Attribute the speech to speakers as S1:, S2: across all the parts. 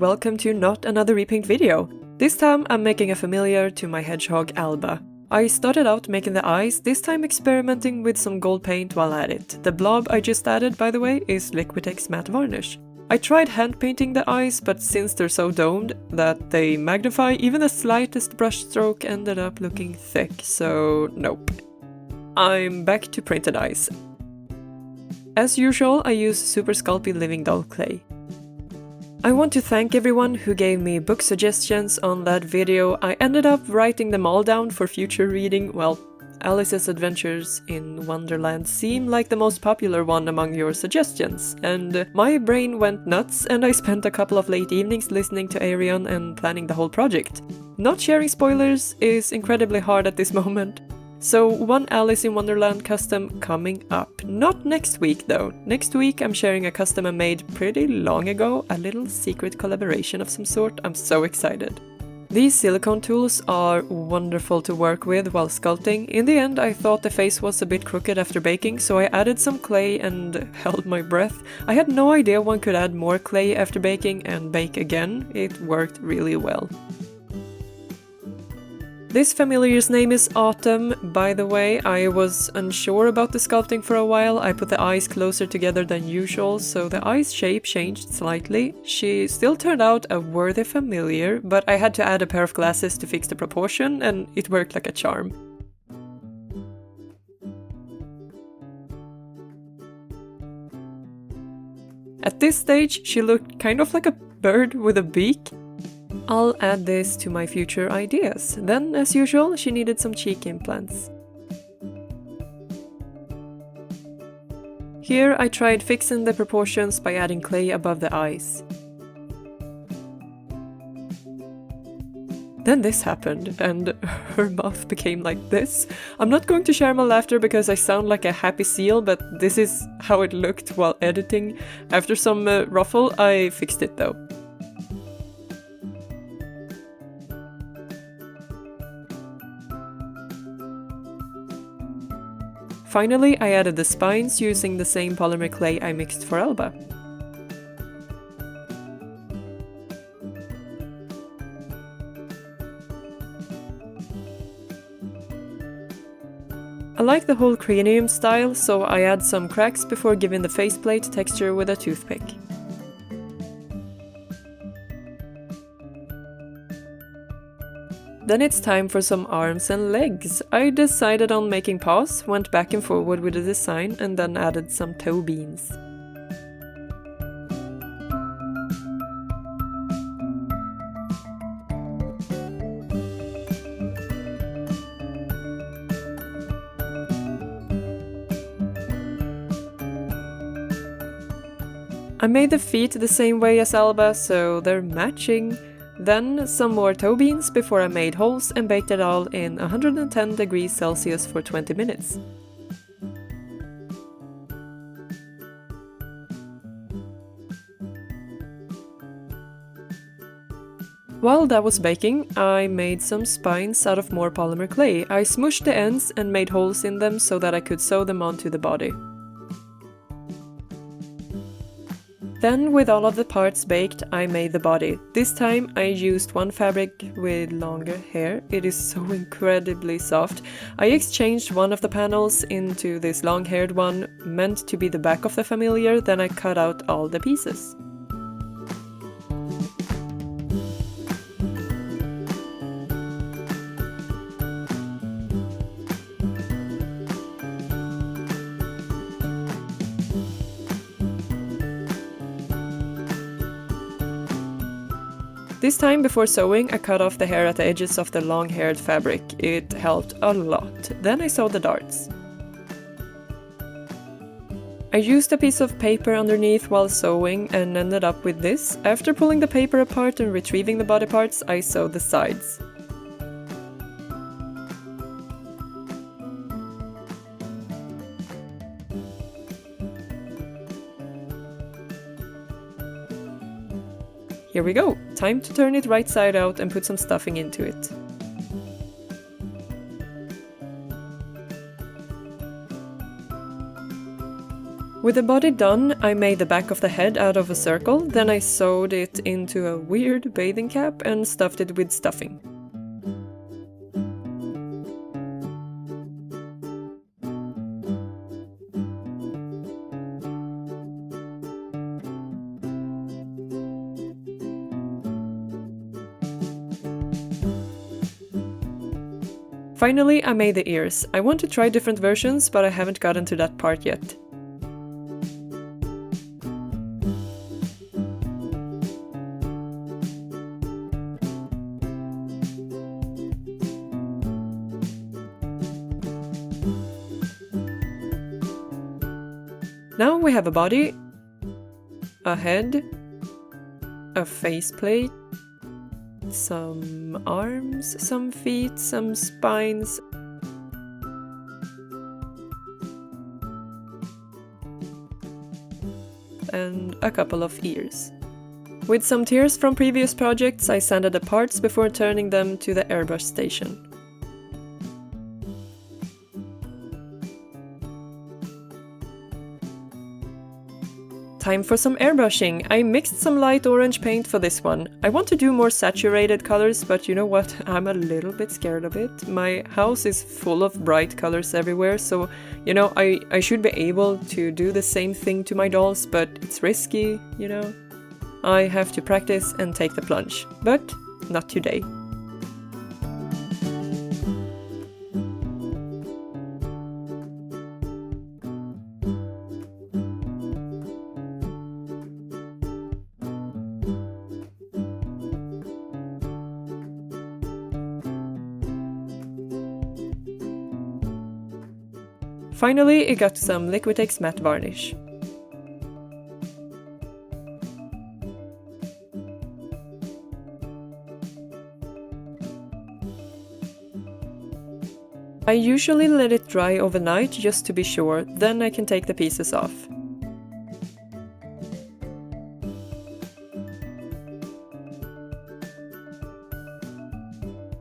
S1: welcome to not another repaint video. This time I'm making a familiar to my hedgehog Alba. I started out making the eyes, this time experimenting with some gold paint while at it. The blob I just added, by the way, is Liquitex matte varnish. I tried hand painting the eyes, but since they're so domed that they magnify, even the slightest brush stroke ended up looking thick, so nope. I'm back to printed eyes. As usual, I use Super Sculpey Living Doll clay. I want to thank everyone who gave me book suggestions on that video. I ended up writing them all down for future reading. Well, Alice's Adventures in Wonderland seemed like the most popular one among your suggestions, and my brain went nuts and I spent a couple of late evenings listening to Arion and planning the whole project. Not sharing spoilers is incredibly hard at this moment. So one Alice in Wonderland custom coming up. Not next week though. Next week I'm sharing a custom I made pretty long ago, a little secret collaboration of some sort. I'm so excited. These silicone tools are wonderful to work with while sculpting. In the end I thought the face was a bit crooked after baking, so I added some clay and held my breath. I had no idea one could add more clay after baking and bake again. It worked really well. This familiar's name is Autumn. By the way, I was unsure about the sculpting for a while. I put the eyes closer together than usual, so the eye's shape changed slightly. She still turned out a worthy familiar, but I had to add a pair of glasses to fix the proportion, and it worked like a charm. At this stage, she looked kind of like a bird with a beak. I'll add this to my future ideas. Then, as usual, she needed some cheek implants. Here I tried fixing the proportions by adding clay above the eyes. Then this happened, and her mouth became like this. I'm not going to share my laughter because I sound like a happy seal, but this is how it looked while editing. After some ruffle, I fixed it though. Finally, I added the spines using the same polymer clay I mixed for Alba. I like the whole cranium style, so I add some cracks before giving the faceplate texture with a toothpick. Then it's time for some arms and legs. I decided on making paws, went back and forward with the design, and then added some toe beans. I made the feet the same way as Alba, so they're matching. Then some more toe beans before I made holes and baked it all in 110 degrees Celsius for 20 minutes. While that was baking, I made some spines out of more polymer clay. I smooshed the ends and made holes in them so that I could sew them onto the body. Then, with all of the parts baked, I made the body. This time I used one fabric with longer hair. It is so incredibly soft. I exchanged one of the panels into this long-haired one, meant to be the back of the familiar, then I cut out all the pieces. This time before sewing, I cut off the hair at the edges of the long-haired fabric. It helped a lot. Then I sewed the darts. I used a piece of paper underneath while sewing and ended up with this. After pulling the paper apart and retrieving the body parts, I sewed the sides. Here we go! Time to turn it right side out and put some stuffing into it. With the body done, I made the back of the head out of a circle, then I sewed it into a weird bathing cap and stuffed it with stuffing. Finally, I made the ears. I want to try different versions, but I haven't gotten to that part yet. Now we have a body, a head, a faceplate, some arms, some feet, some spines, and a couple of ears. With some tears from previous projects, I sanded the parts before turning them to the airbrush station. Time for some airbrushing. I mixed some light orange paint for this one. I want to do more saturated colors, but you know what? I'm a little bit scared of it. My house is full of bright colors everywhere, so you know, I should be able to do the same thing to my dolls, but it's risky, you know. I have to practice and take the plunge, but not today. Finally, I got some Liquitex matte varnish. I usually let it dry overnight just to be sure, then I can take the pieces off.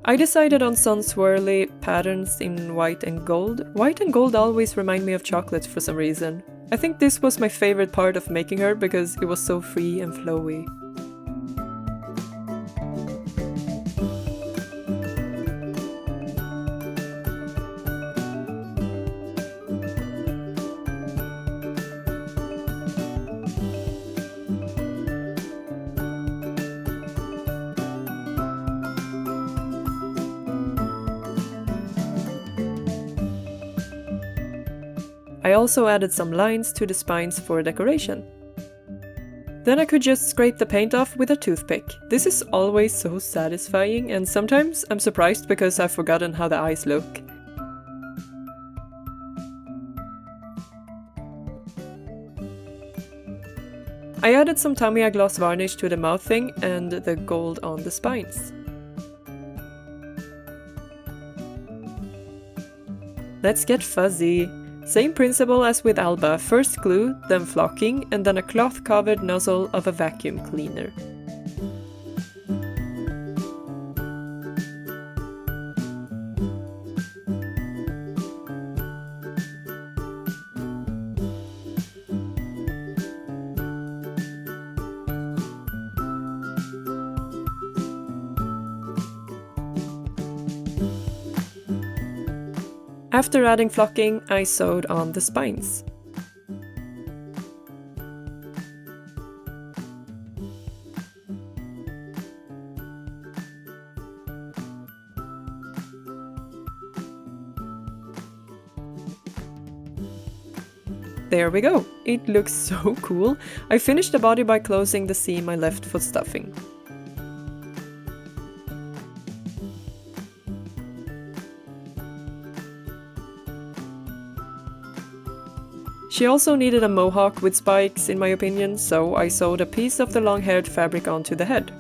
S1: I decided on some swirly patterns in white and gold. White and gold always remind me of chocolate for some reason. I think this was my favorite part of making her because it was so free and flowy. I also added some lines to the spines for decoration. Then I could just scrape the paint off with a toothpick. This is always so satisfying, and sometimes I'm surprised because I've forgotten how the eyes look. I added some Tamiya gloss varnish to the mouthing and the gold on the spines. Let's get fuzzy! Same principle as with Alba, first glue, then flocking, and then a cloth-covered nozzle of a vacuum cleaner. After adding flocking, I sewed on the spines. There we go! It looks so cool! I finished the body by closing the seam I left for stuffing. She also needed a mohawk with spikes, in my opinion, so I sewed a piece of the long-haired fabric onto the head.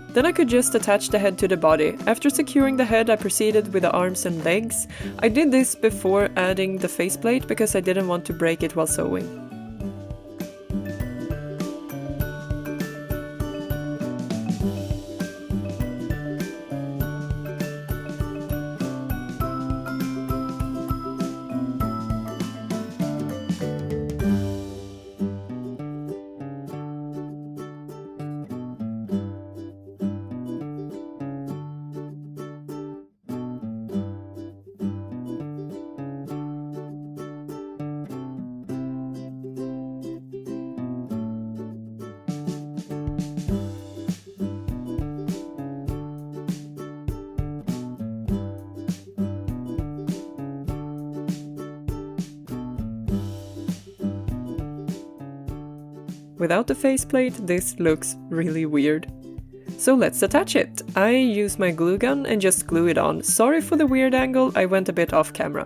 S1: Then I could just attach the head to the body. After securing the head, I proceeded with the arms and legs. I did this before adding the faceplate because I didn't want to break it while sewing. Without the faceplate, this looks really weird. So let's attach it. I use my glue gun and just glue it on. Sorry for the weird angle, I went a bit off camera.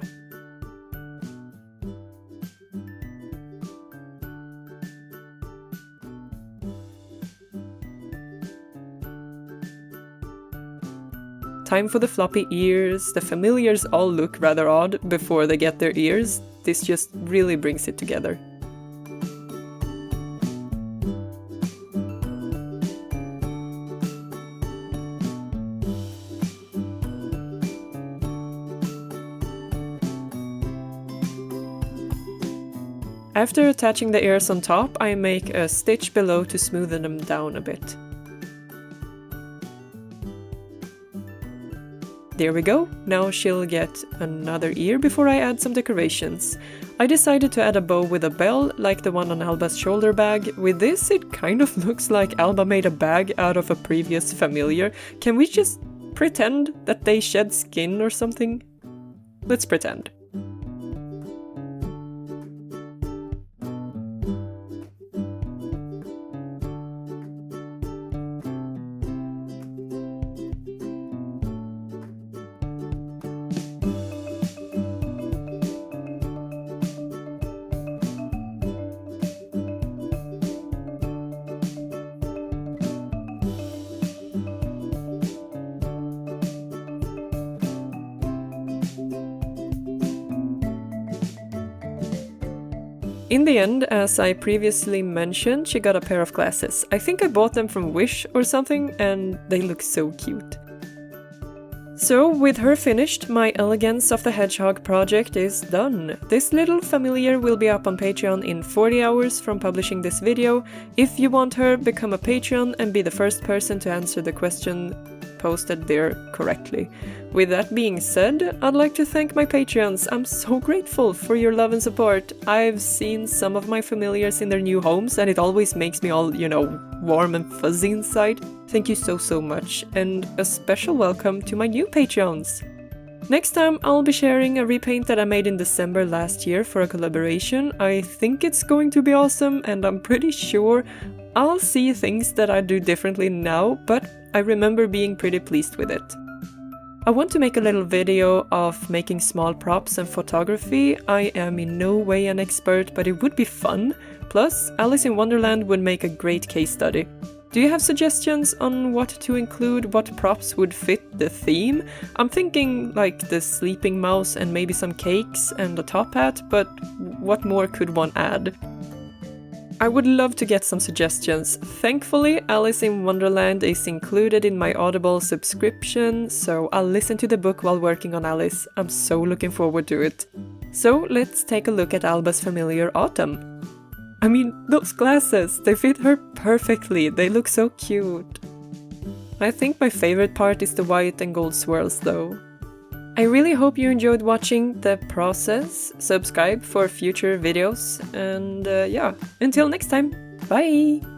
S1: Time for the floppy ears. The familiars all look rather odd before they get their ears. This just really brings it together. After attaching the ears on top, I make a stitch below to smoothen them down a bit. There we go, now she'll get another ear before I add some decorations. I decided to add a bow with a bell, like the one on Alba's shoulder bag. With this, it kind of looks like Alba made a bag out of a previous familiar. Can we just pretend that they shed skin or something? Let's pretend. In the end, as I previously mentioned, she got a pair of glasses. I think I bought them from Wish or something, and they look so cute. So, with her finished, my Elegance of the Hedgehog project is done. This little familiar will be up on Patreon in 40 hours from publishing this video. If you want her, become a Patreon and be the first person to answer the question posted there correctly. With that being said, I'd like to thank my Patreons. I'm so grateful for your love and support. I've seen some of my familiars in their new homes and it always makes me all, warm and fuzzy inside. Thank you so much, and a special welcome to my new Patreons. Next time I'll be sharing a repaint that I made in December last year for a collaboration. I think it's going to be awesome and I'm pretty sure I'll see things that I do differently now, but I remember being pretty pleased with it. I want to make a little video of making small props and photography. I am in no way an expert, but it would be fun. Plus, Alice in Wonderland would make a great case study. Do you have suggestions on what to include, what props would fit the theme? I'm thinking like the sleeping mouse and maybe some cakes and a top hat, but what more could one add? I would love to get some suggestions. Thankfully, Alice in Wonderland is included in my Audible subscription, so I'll listen to the book while working on Alice. I'm so looking forward to it. So let's take a look at Alba's familiar Autumn. I mean, those glasses, they fit her perfectly. They look so cute. I think my favorite part is the white and gold swirls though. I really hope you enjoyed watching the process. Subscribe for future videos, and yeah, until next time, bye!